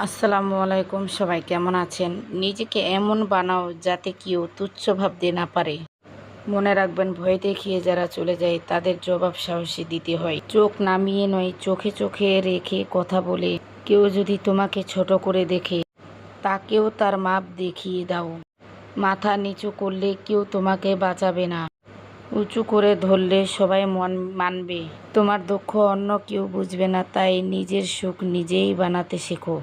আসসালামু আলাইকুম, সবাই কেমন আছেন? নিজেকে এমন বানাও যাতে কেউ তুচ্ছ ভাবতে না পারে। মনে রাখবেন, ভয় দেখিয়ে যারা চলে যায় তাদের জবাব সাহসী দিতে হয়। চোখ নামিয়ে নয়, চোখে চোখে রেখে কথা বলে। কেউ যদি তোমাকে ছোট করে দেখে, তাকেও তার মাপ দেখিয়ে দাও। মাথা নিচু করলে কেউ তোমাকে বাঁচাবে না, উঁচু করে ধরলে সবাই মানবে। তোমার দুঃখ অন্য কেউ বুঝবে না, তাই নিজের সুখ নিজেই বানাতে শেখো।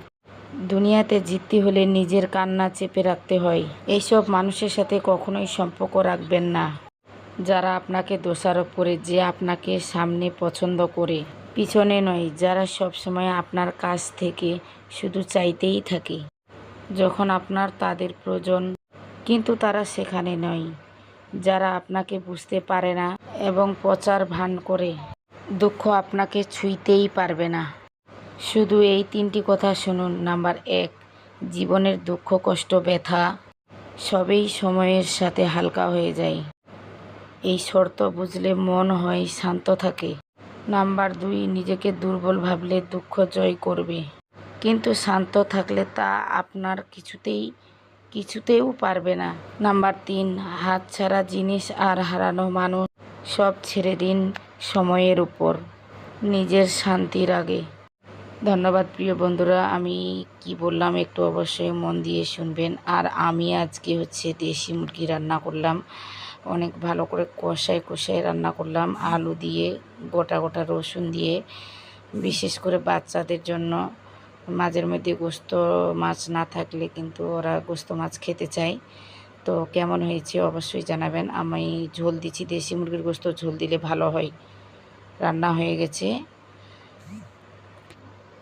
দুনিয়াতে জিততে হলে নিজের কান্না চেপে রাখতে হয়। এইসব মানুষের সাথে কখনোই সম্পর্ক রাখবেন না, যারা আপনাকে দোষারোপ করে, যে আপনাকে সামনে পছন্দ করে, পিছনে নয়। যারা সবসময় আপনার কাছ থেকে শুধু চাইতেই থাকে যখন আপনার তাদের প্রয়োজন, কিন্তু তারা সেখানে নয়। যারা আপনাকে বুঝতে পারে না এবং পচার ভান করে, দুঃখ আপনাকে ছুঁইতেই পারবে না। শুধু এই 3টি কথা শুনুন। নাম্বার 1, জীবনের দুঃখ, কষ্ট, ব্যথা সবই সময়ের সাথে হালকা হয়ে যায়। এই শর্ত বুঝলে মন হয় শান্ত থাকে। নাম্বার 2, নিজেকে দুর্বল ভাবলে দুঃখ জয় করবে, কিন্তু শান্ত থাকলে তা আপনার কিছুতেও পারবে না। নাম্বার 3, হাতছাড়া জিনিস আর হারানো মানুষ সব ছেড়ে দিন সময়ের উপর, নিজের শান্তির আগে। ধন্যবাদ প্রিয় বন্ধুরা, আমি কি বললাম একটু অবশ্যই মন দিয়ে শুনবেন। আর আমি আজকে দেশি মুরগি রান্না করলাম, অনেক ভালো করে কষায় রান্না করলাম, আলু দিয়ে, গোটা গোটা রসুন দিয়ে। বিশেষ করে বাচ্চাদের জন্য মাঝের মধ্যে গোস্ত মাছ না থাকলে কিন্তু ওরা গোস্ত মাছ খেতে চায়। তো কেমন হয়েছে অবশ্যই জানাবেন। আমি ঝোল দিচ্ছি, দেশি মুরগির গোস্ত ঝোল দিলে ভালো হয়। রান্না হয়ে গেছে।